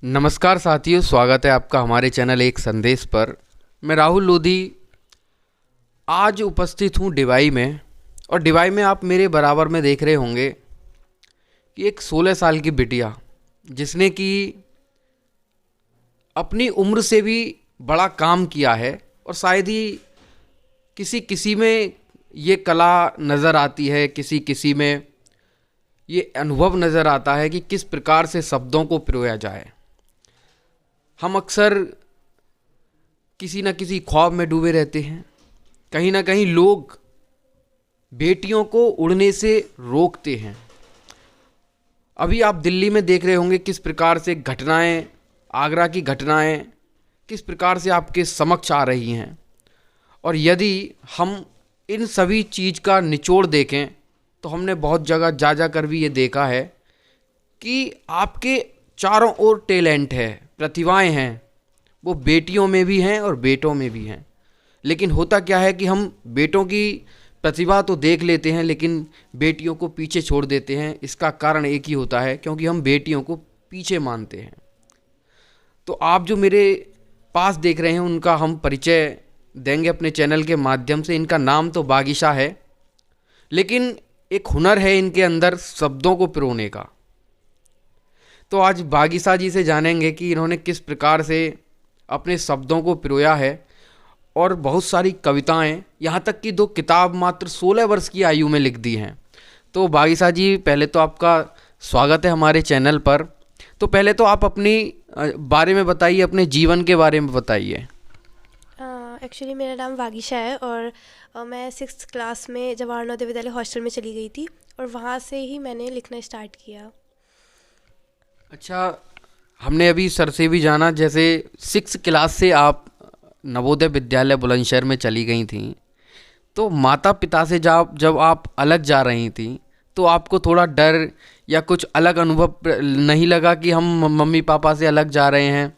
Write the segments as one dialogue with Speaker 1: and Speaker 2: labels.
Speaker 1: नमस्कार साथियों, स्वागत है आपका हमारे चैनल एक संदेश पर। मैं राहुल लोधी आज उपस्थित हूँ डिवाई में। और डिवाई में आप मेरे बराबर में देख रहे होंगे कि एक 16 साल की बिटिया जिसने कि अपनी उम्र से भी बड़ा काम किया है और शायद ही किसी किसी में ये कला नज़र आती है, किसी किसी में ये अनुभव नज़र आता है कि किस प्रकार से शब्दों को पिरोया जाए। हम अक्सर किसी न किसी ख्वाब में डूबे रहते हैं। कहीं ना कहीं लोग बेटियों को उड़ने से रोकते हैं। अभी आप दिल्ली में देख रहे होंगे किस प्रकार से घटनाएं, आगरा की घटनाएं किस प्रकार से आपके समक्ष आ रही हैं। और यदि हम इन सभी चीज़ का निचोड़ देखें तो हमने बहुत जगह जा कर भी ये देखा है कि आपके चारों ओर टैलेंट है, प्रतिभाएं हैं, वो बेटियों में भी हैं और बेटों में भी हैं। लेकिन होता क्या है कि हम बेटों की प्रतिभा तो देख लेते हैं लेकिन बेटियों को पीछे छोड़ देते हैं। इसका कारण एक ही होता है, क्योंकि हम बेटियों को पीछे मानते हैं। तो आप जो मेरे पास देख रहे हैं उनका हम परिचय देंगे अपने चैनल के माध्यम से। इनका नाम तो बागिशा है, लेकिन एक हुनर है इनके अंदर शब्दों को पिरोने का। तो आज बागिशा जी से जानेंगे कि इन्होंने किस प्रकार से अपने शब्दों को पिरोया है और बहुत सारी कविताएं, यहाँ तक कि 2 किताब मात्र 16 वर्ष की आयु में लिख दी हैं। तो बागिशा जी, पहले तो आपका स्वागत है हमारे चैनल पर। तो पहले तो आप अपनी बारे में बताइए, अपने जीवन के बारे में बताइए।
Speaker 2: एक्चुअली मेरा नाम बागिशा है और मैं 6th क्लास में जवाहर नवोदय विद्यालय हॉस्टल में चली गई थी और वहाँ से ही मैंने लिखना स्टार्ट किया।
Speaker 1: अच्छा, हमने अभी सर से भी जाना, जैसे 6th क्लास से आप नवोदय विद्यालय बुलंदशहर में चली गई थी, तो माता पिता से जब आप अलग जा रही थी तो आपको थोड़ा डर या कुछ अलग अनुभव नहीं लगा कि हम मम्मी पापा से अलग जा रहे हैं?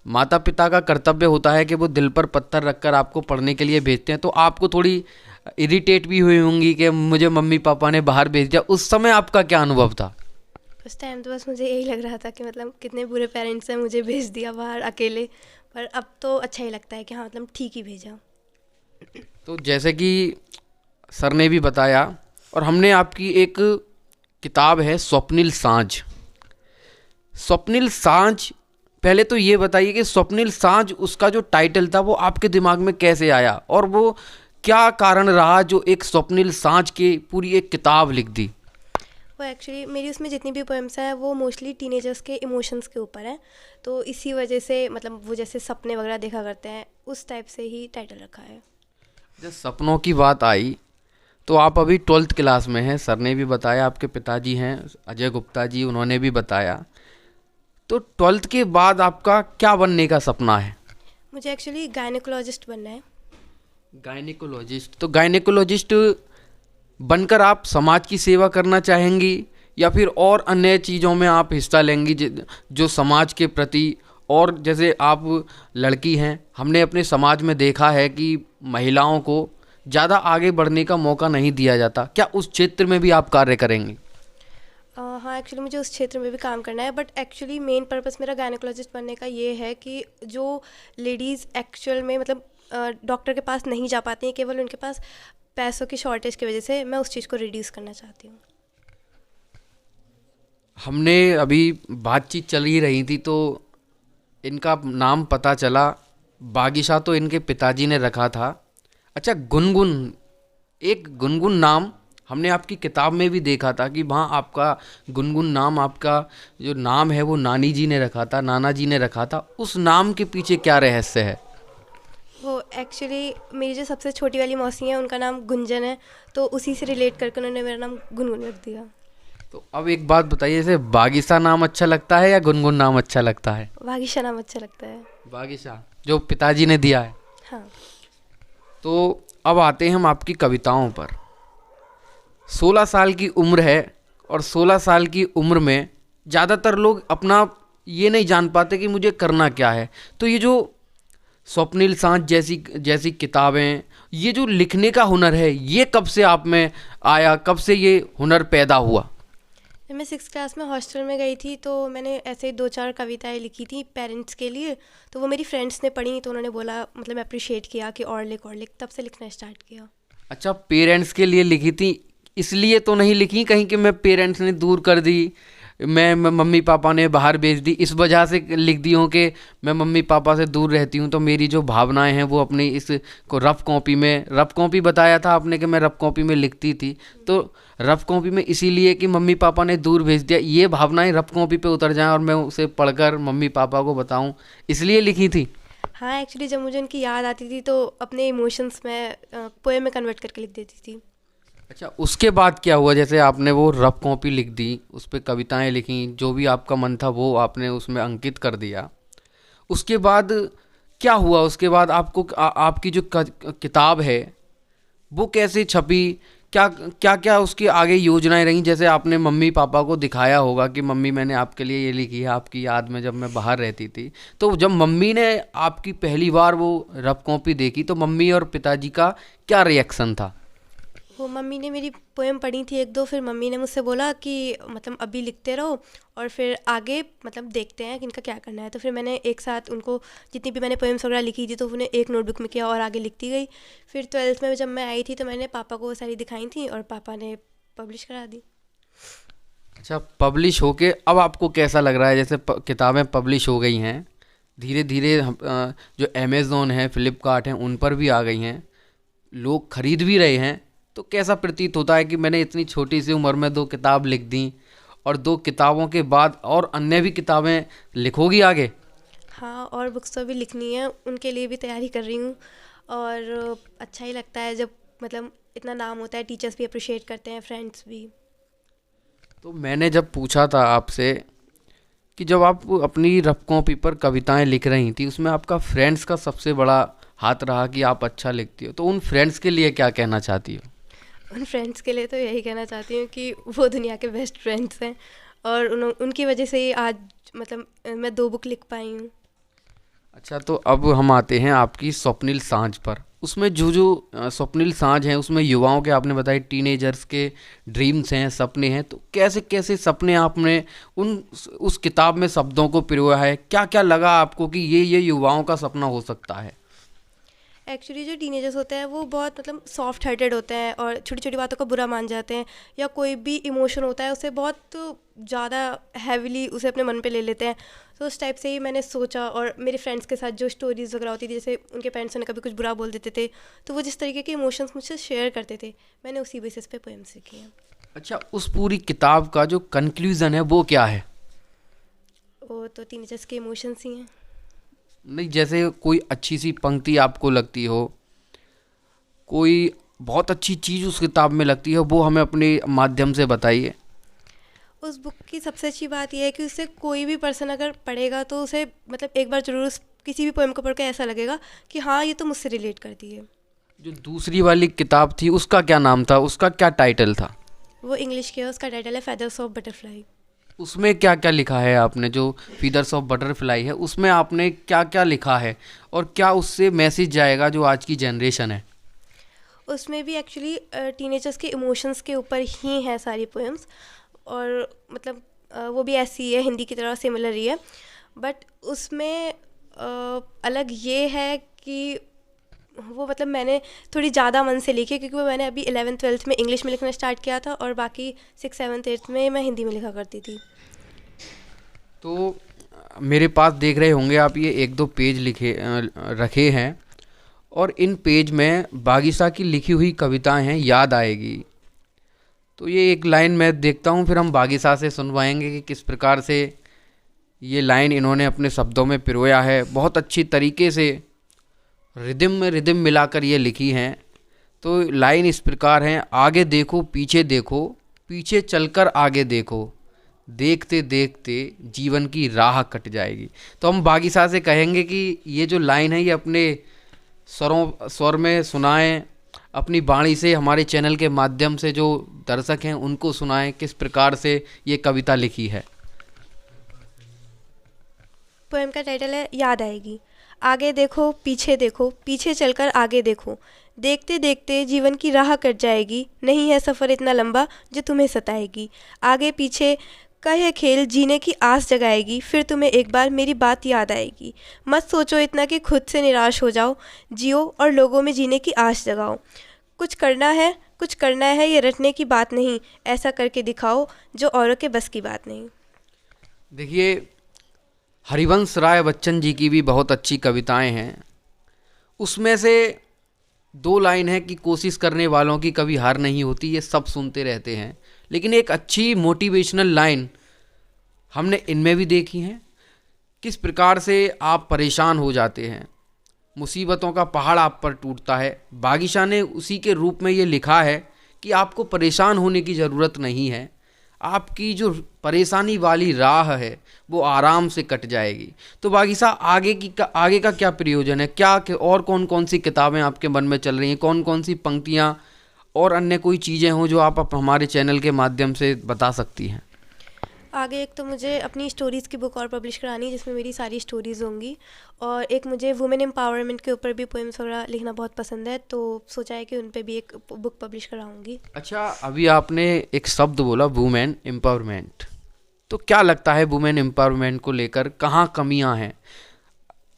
Speaker 1: माता पिता का कर्तव्य होता है कि वो दिल पर पत्थर रखकर आपको पढ़ने के लिए भेजते हैं। तो आपको थोड़ी इरिटेट भी हुई होंगी कि मुझे मम्मी पापा ने बाहर भेज दिया। उस समय आपका क्या अनुभव था?
Speaker 2: उस टाइम तो बस मुझे यही लग रहा था कि मतलब कितने बुरे पेरेंट्स हैं, मुझे भेज दिया बाहर अकेले। पर अब तो अच्छा ही लगता है कि हाँ मतलब ठीक ही भेजा।
Speaker 1: तो जैसे कि सर ने भी बताया और हमने आपकी एक किताब है स्वप्निल साँझ। स्वप्निल साँझ, पहले तो ये बताइए कि स्वप्निल साँझ उसका जो टाइटल था वो आपके दिमाग में कैसे आया और वो क्या कारण रहा जो एक स्वप्निल साँझ की पूरी एक किताब लिख दी?
Speaker 2: वो एक्चुअली मेरी उसमें जितनी भी पोएम्स हैं वो मोस्टली टीनेजर्स के इमोशंस के ऊपर हैं, तो इसी वजह से मतलब वो जैसे सपने वगैरह देखा करते हैं उस टाइप से ही टाइटल रखा है।
Speaker 1: जब सपनों की बात आई तो आप अभी 12th क्लास में हैं। सर ने भी बताया, आपके पिताजी हैं अजय गुप्ता जी, उन्होंने भी बताया। तो 12th के बाद आपका क्या बनने का सपना है?
Speaker 2: मुझे एक्चुअली गायनेकोलॉजिस्ट बनना है।
Speaker 1: गायनेकोलॉजिस्ट? तो गायनेकोलॉजिस्ट बनकर आप समाज की सेवा करना चाहेंगी या फिर और अन्य चीज़ों में आप हिस्सा लेंगी जो समाज के प्रति? और जैसे आप लड़की हैं, हमने अपने समाज में देखा है कि महिलाओं को ज़्यादा आगे बढ़ने का मौका नहीं दिया जाता। क्या उस क्षेत्र में भी आप कार्य करेंगे?
Speaker 2: हाँ एक्चुअली मुझे उस क्षेत्र में भी काम करना है, बट एक्चुअली मेन पर्पस मेरा गायनेकोलॉजिस्ट बनने का ये है कि जो लेडीज़ एक्चुअल में मतलब डॉक्टर के पास नहीं जा पाती हैं केवल उनके पास पैसों की शॉर्टेज की वजह से, मैं उस चीज़ को रिड्यूस करना चाहती हूँ।
Speaker 1: हमने अभी बातचीत चल ही रही थी तो इनका नाम पता चला, बागिशा तो इनके पिताजी ने रखा था। अच्छा, गुनगुन, एक गुनगुन नाम हमने आपकी किताब में भी देखा था कि वहाँ आपका गुनगुन नाम, आपका जो नाम है वो नानी जी ने रखा था, नाना जी ने रखा था। उस नाम के पीछे क्या रहस्य है?
Speaker 2: वो एक्चुअली मेरी जो सबसे छोटी वाली मौसी हैं उनका नाम गुंजन है, तो उसी से रिलेट करके उन्होंने मेरा नाम गुनगुन रख दिया।
Speaker 1: तो अब एक बात बताइए, जैसे बागिशा नाम अच्छा लगता है या गुनगुन नाम अच्छा लगता है?
Speaker 2: बागिशा नाम अच्छा लगता है।
Speaker 1: बागिशा जो पिताजी ने दिया है।
Speaker 2: हाँ।
Speaker 1: तो अब आते हैं हम आपकी कविताओं पर। 16 साल की उम्र है और 16 साल की उम्र में ज़्यादातर लोग अपना ये नहीं जान पाते कि मुझे करना क्या है। तो ये जो स्वप्निल साँझ जैसी किताबें, ये जो लिखने का हुनर है, ये कब से आप में आया, कब से ये हुनर पैदा हुआ?
Speaker 2: जब मैं 6th क्लास में हॉस्टल में गई थी तो मैंने ऐसे 2-4 कविताएँ लिखी थी पेरेंट्स के लिए। तो वो मेरी फ्रेंड्स ने पढ़ी तो उन्होंने बोला, मतलब अप्रिशिएट किया कि और लिख, तब से लिखना स्टार्ट किया।
Speaker 1: अच्छा, पेरेंट्स के लिए लिखी थी, इसलिए तो नहीं लिखी कहीं कि मैं पेरेंट्स ने दूर कर दी, मैं मम्मी पापा ने बाहर भेज दी, इस वजह से लिख दी हूँ कि मैं मम्मी पापा से दूर रहती हूँ तो मेरी जो भावनाएं हैं वो अपनी इस को रफ कॉपी बताया था आपने कि मैं रफ कॉपी में लिखती थी, तो रफ कॉपी में इसीलिए कि मम्मी पापा ने दूर भेज दिया, ये भावनाएं रफ कॉपी पे उतर जाएं और मैं उसे पढ़कर मम्मी पापा को बताऊं, इसलिए लिखी थी।
Speaker 2: हाँ, एक्चुअली जब मुझे उनकी याद आती थी तो अपने इमोशंस में पोएम में कन्वर्ट करके लिख देती थी।
Speaker 1: अच्छा, उसके बाद क्या हुआ? जैसे आपने वो रफ कॉपी लिख दी, उस पे कविताएं लिखी, जो भी आपका मन था वो आपने उसमें अंकित कर दिया, उसके बाद क्या हुआ? उसके बाद आपको आपकी जो किताब है वो कैसे छपी? क्या क्या क्या उसकी आगे योजनाएं रहीं? जैसे आपने मम्मी पापा को दिखाया होगा कि मम्मी मैंने आपके लिए ये लिखी है आपकी याद में जब मैं बाहर रहती थी, तो जब मम्मी ने आपकी पहली बार वो रफ कॉपी देखी तो मम्मी और पिताजी का क्या रिएक्शन था?
Speaker 2: वो मम्मी ने मेरी पोएम पढ़ी थी 1-2, फिर मम्मी ने मुझसे बोला कि मतलब अभी लिखते रहो और फिर आगे मतलब देखते हैं कि इनका क्या करना है। तो फिर मैंने एक साथ उनको जितनी भी मैंने पोएम्स वगैरह लिखी थी तो उन्हें एक नोटबुक में किया और आगे लिखती गई। फिर 12th में जब मैं आई थी तो मैंने पापा को वो सारी दिखाई थी और पापा ने पब्लिश करा दी।
Speaker 1: अच्छा, पब्लिश होके अब आपको कैसा लग रहा है? जैसे किताबें पब्लिश हो गई हैं, धीरे धीरे जो अमेज़ॉन है, फ्लिपकार्ट हैं, उन पर भी आ गई हैं, लोग खरीद भी रहे हैं, तो कैसा प्रतीत होता है कि मैंने इतनी छोटी सी उम्र में 2 किताब लिख दी और 2 किताबों के बाद और अन्य भी किताबें लिखोगी आगे?
Speaker 2: हाँ, और बुक्स तो अभी लिखनी है, उनके लिए भी तैयारी कर रही हूँ और अच्छा ही लगता है जब मतलब इतना नाम होता है, टीचर्स भी अप्रिशिएट करते हैं, फ्रेंड्स भी।
Speaker 1: तो मैंने जब पूछा था आपसे कि जब आप अपनी रफ कॉपी पर कविताएं लिख रही थी उसमें आपका फ्रेंड्स का सबसे बड़ा हाथ रहा कि आप अच्छा लिखती हो, तो उन फ्रेंड्स के लिए क्या कहना चाहती हो?
Speaker 2: उन फ्रेंड्स के लिए तो यही कहना चाहती हूँ कि वो दुनिया के बेस्ट फ्रेंड्स हैं और उनकी वजह से ही आज मतलब मैं 2 बुक लिख पाई हूँ।
Speaker 1: अच्छा, तो अब हम आते हैं आपकी स्वप्निल सांझ पर। उसमें जो जो स्वप्निल सांझ हैं उसमें युवाओं के आपने बताया टीनेजर्स के ड्रीम्स हैं, सपने हैं, तो कैसे कैसे सपने आपने उन उस किताब में शब्दों को पिरोया है? क्या क्या लगा आपको कि ये युवाओं का सपना हो सकता है?
Speaker 2: एक्चुअली जो टीनेजर्स होते हैं वो बहुत मतलब सॉफ्ट हार्टेड होते हैं और छोटी छोटी बातों का बुरा मान जाते हैं, या कोई भी इमोशन होता है उसे बहुत ज़्यादा हैविली उसे अपने मन पे ले लेते हैं। तो उस टाइप से ही मैंने सोचा, और मेरे फ्रेंड्स के साथ जो स्टोरीज़ वगैरह होती थी, जैसे उनके पेरेंट्स उन्हें कभी कुछ बुरा बोल देते थे तो वो जिस तरीके के इमोशंस मुझसे शेयर करते थे, मैंने उसी बेसिस पे पोएम्स लिखी हैं।
Speaker 1: अच्छा, उस पूरी किताब का जो कंक्लूज़न है वो क्या है?
Speaker 2: वो तो टीनेजर्स के इमोशंस ही हैं।
Speaker 1: नहीं, जैसे कोई अच्छी सी पंक्ति आपको लगती हो, कोई बहुत अच्छी चीज़ उस किताब में लगती है, वो हमें अपने माध्यम से बताइए।
Speaker 2: उस बुक की सबसे अच्छी बात यह है कि उसे कोई भी पर्सन अगर पढ़ेगा तो उसे मतलब एक बार ज़रूर उस किसी भी पोएम को पढ़ के ऐसा लगेगा कि हाँ, ये तो मुझसे रिलेट करती है।
Speaker 1: जो दूसरी वाली किताब थी उसका क्या नाम था, उसका क्या टाइटल था?
Speaker 2: वो इंग्लिश की है, उसका टाइटल है फेदर्स ऑफ बटरफ्लाई।
Speaker 1: उसमें क्या क्या लिखा है आपने? जो फीदर्स ऑफ बटरफ्लाई है उसमें आपने क्या क्या लिखा है और क्या उससे मैसेज जाएगा जो आज की जनरेशन है?
Speaker 2: उसमें भी एक्चुअली टीनेजर्स के इमोशंस के ऊपर ही हैं सारी पोएम्स, और मतलब वो भी ऐसी ही है, हिंदी की तरह सिमिलर ही है, बट उसमें अलग ये है कि वो मतलब मैंने थोड़ी ज़्यादा मन से लिखी है, क्योंकि वो मैंने अभी 11th-12th में इंग्लिश में लिखना स्टार्ट किया था और बाकी 6th 7th 8th में मैं हिंदी में लिखा करती थी।
Speaker 1: तो मेरे पास देख रहे होंगे आप, ये 1-2 पेज रखे हैं और इन पेज में बागीसा की लिखी हुई कविताएं हैं, याद आएगी। तो ये एक लाइन मैं देखता हूँ, फिर हम बागीसा से सुनवाएंगे कि किस प्रकार से ये लाइन इन्होंने अपने शब्दों में पिरोया है। बहुत अच्छी तरीके से रिदम में रिदम मिलाकर ये लिखी हैं। तो लाइन इस प्रकार हैं: आगे देखो पीछे देखो, पीछे चलकर आगे देखो, देखते देखते जीवन की राह कट जाएगी। तो हम बागीसा से कहेंगे कि ये जो लाइन है ये अपने स्वर में सुनाएं, अपनी वाणी से हमारे चैनल के माध्यम से जो दर्शक हैं उनको सुनाएं किस प्रकार से ये कविता लिखी है।
Speaker 2: पोएम का टाइटल है याद आएगी। आगे देखो, पीछे चलकर आगे देखो। देखते देखते जीवन की राह कट जाएगी, नहीं है सफ़र इतना लंबा जो तुम्हें सताएगी। आगे पीछे का यह खेल जीने की आस जगाएगी, फिर तुम्हें एक बार मेरी बात याद आएगी। मत सोचो इतना कि खुद से निराश हो जाओ, जियो और लोगों में जीने की आस जगाओ। कुछ करना है, ये रटने की बात नहीं, ऐसा करके दिखाओ जो औरों के बस की बात नहीं।
Speaker 1: देखिए, हरिवंश राय बच्चन जी की भी बहुत अच्छी कविताएं हैं। उसमें से 2 लाइन है कि कोशिश करने वालों की कभी हार नहीं होती, ये सब सुनते रहते हैं। लेकिन एक अच्छी मोटिवेशनल लाइन हमने इनमें भी देखी है। किस प्रकार से आप परेशान हो जाते हैं, मुसीबतों का पहाड़ आप पर टूटता है। बागीशा ने उसी के रूप में ये लिखा है कि आपको परेशान होने की ज़रूरत नहीं है, आपकी जो परेशानी वाली राह है वो आराम से कट जाएगी। तो बागीशा आगे का क्या प्रयोजन है, और कौन कौन सी किताबें आपके मन में चल रही हैं, कौन कौन सी पंक्तियाँ और अन्य कोई चीज़ें हों जो आप हमारे चैनल के माध्यम से बता सकती हैं?
Speaker 2: आगे एक तो मुझे अपनी स्टोरीज़ की बुक और पब्लिश करानी है जिसमें मेरी सारी स्टोरीज़ होंगी, और एक मुझे वुमेन एम्पावरमेंट के ऊपर भी पोएम्स वगैरह लिखना बहुत पसंद है, तो सोचा है कि उन पे भी एक बुक पब्लिश कराऊंगी।
Speaker 1: अच्छा, अभी आपने एक शब्द बोला वुमेन एम्पावरमेंट, तो क्या लगता है वुमेन एम्पावरमेंट को लेकर कहाँ कमियां हैं?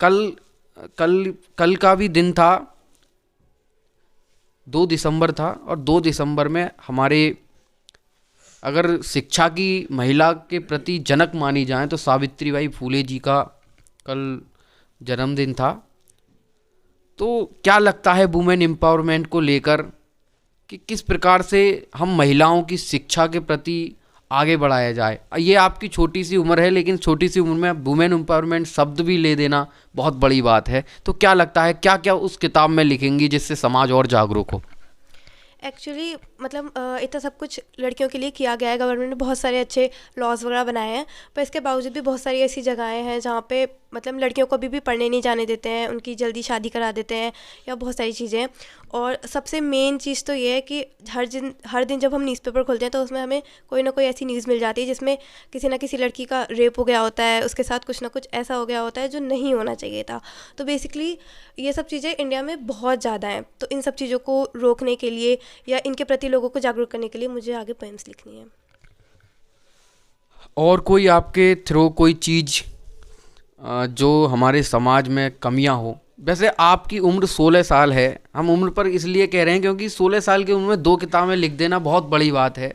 Speaker 1: कल का भी दिन था, 2 दिसंबर था, और 2 दिसंबर में हमारे अगर शिक्षा की महिला के प्रति जनक मानी जाए तो सावित्रीबाई फूले जी का कल जन्मदिन था। तो क्या लगता है वुमेन एम्पावरमेंट को लेकर कि किस प्रकार से हम महिलाओं की शिक्षा के प्रति आगे बढ़ाया जाए? ये आपकी छोटी सी उम्र है, लेकिन छोटी सी उम्र में वुमेन एम्पावरमेंट शब्द भी ले देना बहुत बड़ी बात है। तो क्या लगता है, क्या क्या उस किताब में लिखेंगी जिससे समाज और जागरूक हो?
Speaker 2: एक्चुअली मतलब इतना सब कुछ लड़कियों के लिए किया गया है, गवर्नमेंट ने बहुत सारे अच्छे लॉज वगैरह बनाए हैं, पर इसके बावजूद भी बहुत सारी ऐसी जगहें हैं जहाँ पे मतलब लड़कियों को अभी भी पढ़ने नहीं जाने देते हैं, उनकी जल्दी शादी करा देते हैं, या बहुत सारी चीज़ें हैं। और सबसे मेन चीज़ तो ये है कि हर दिन जब हम न्यूज़पेपर खोलते हैं तो उसमें हमें कोई ना कोई ऐसी न्यूज़ मिल जाती है जिसमें किसी ना किसी लड़की का रेप हो गया होता है, उसके साथ कुछ ना कुछ ऐसा हो गया होता है जो नहीं होना चाहिए था। तो बेसिकली ये सब चीज़ें इंडिया में बहुत ज़्यादा हैं, तो इन सब चीज़ों को रोकने के लिए या इनके प्रति लोगों को जागरूक करने के लिए मुझे आगे पोएम्स लिखनी है।
Speaker 1: और कोई आपके थ्रू कोई चीज़ जो हमारे समाज में कमियां हो? वैसे आपकी उम्र 16 साल है, हम उम्र पर इसलिए कह रहे हैं क्योंकि 16 साल की उम्र में 2 किताबें लिख देना बहुत बड़ी बात है,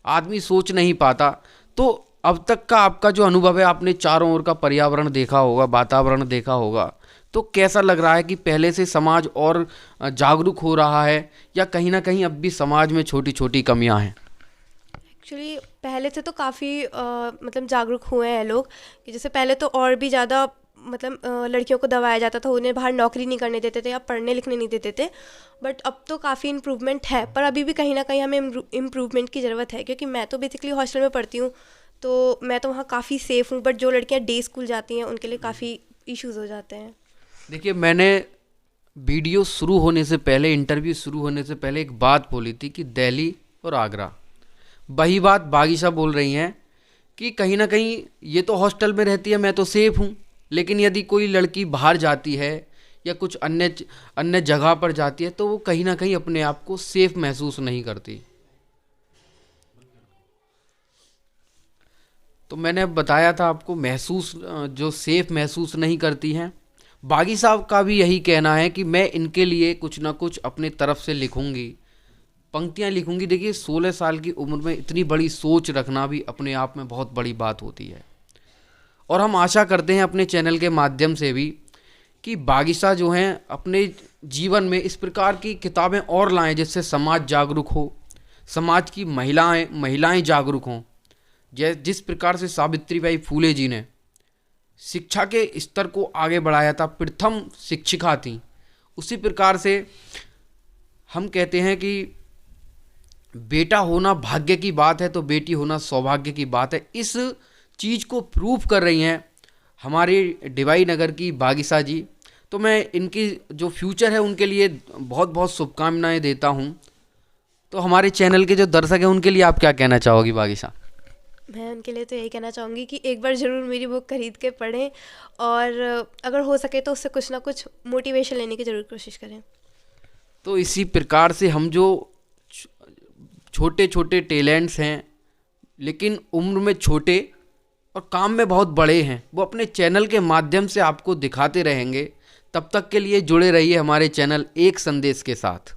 Speaker 1: आदमी सोच नहीं पाता। तो अब तक का आपका जो अनुभव है, आपने चारों ओर का पर्यावरण देखा होगा, वातावरण देखा होगा, तो कैसा लग रहा है कि पहले से समाज और जागरूक हो रहा है, या कहीं ना कहीं अब भी समाज में छोटी छोटी कमियां हैं?
Speaker 2: एक्चुअली पहले से तो काफ़ी मतलब जागरूक हुए हैं लोग, कि जैसे पहले तो और भी ज़्यादा मतलब लड़कियों को दबाया जाता था, उन्हें बाहर नौकरी नहीं करने देते थे या पढ़ने लिखने नहीं देते थे। बट अब तो काफ़ी इम्प्रूवमेंट है, पर अभी भी कहीं ना कहीं हमें इम्प्रूवमेंट की ज़रूरत है, क्योंकि मैं तो बेसिकली हॉस्टल में पढ़ती हूँ, तो मैं तो वहाँ काफ़ी सेफ़ हूँ, बट जो लड़कियाँ डे स्कूल जाती हैं उनके लिए काफ़ी इश्यूज़ हो जाते हैं।
Speaker 1: देखिए, मैंने वीडियो शुरू होने से पहले, इंटरव्यू शुरू होने से पहले एक बात बोली थी कि दिल्ली और आगरा, वही बात बागीशा बोल रही हैं कि कहीं ना कहीं ये तो हॉस्टल में रहती है, मैं तो सेफ हूँ, लेकिन यदि कोई लड़की बाहर जाती है या कुछ अन्य जगह पर जाती है तो वो कहीं ना कहीं अपने आप को सेफ महसूस नहीं करती। तो मैंने बताया था आपको, जो सेफ महसूस नहीं करती हैं। बागी साहब का भी यही कहना है कि मैं इनके लिए कुछ ना कुछ अपनी तरफ से लिखूंगी, पंक्तियाँ लिखूंगी। देखिए, 16 साल की उम्र में इतनी बड़ी सोच रखना भी अपने आप में बहुत बड़ी बात होती है, और हम आशा करते हैं अपने चैनल के माध्यम से भी कि बागीशा जो हैं अपने जीवन में इस प्रकार की किताबें और लाएं जिससे समाज जागरूक हो, समाज की महिलाएं जागरूक हों। जिस प्रकार से सावित्रीबाई फूले जी ने शिक्षा के स्तर को आगे बढ़ाया था, प्रथम शिक्षिका थी, उसी प्रकार से हम कहते हैं कि बेटा होना भाग्य की बात है तो बेटी होना सौभाग्य की बात है। इस चीज़ को प्रूव कर रही हैं हमारे डिवाई नगर की बागीशा जी। तो मैं इनकी जो फ्यूचर है उनके लिए बहुत बहुत शुभकामनाएं देता हूं। तो हमारे चैनल के जो दर्शक हैं उनके लिए आप क्या कहना चाहोगी बागीशा?
Speaker 2: मैं उनके लिए तो यही कहना चाहूँगी कि एक बार ज़रूर मेरी बुक खरीद के पढ़ें, और अगर हो सके तो उससे कुछ ना कुछ मोटिवेशन लेने की ज़रूर कोशिश करें।
Speaker 1: तो इसी प्रकार से हम जो छोटे छोटे टैलेंट्स हैं लेकिन उम्र में छोटे और काम में बहुत बड़े हैं, वो अपने चैनल के माध्यम से आपको दिखाते रहेंगे। तब तक के लिए जुड़े रहिए हमारे चैनल एक संदेश के साथ।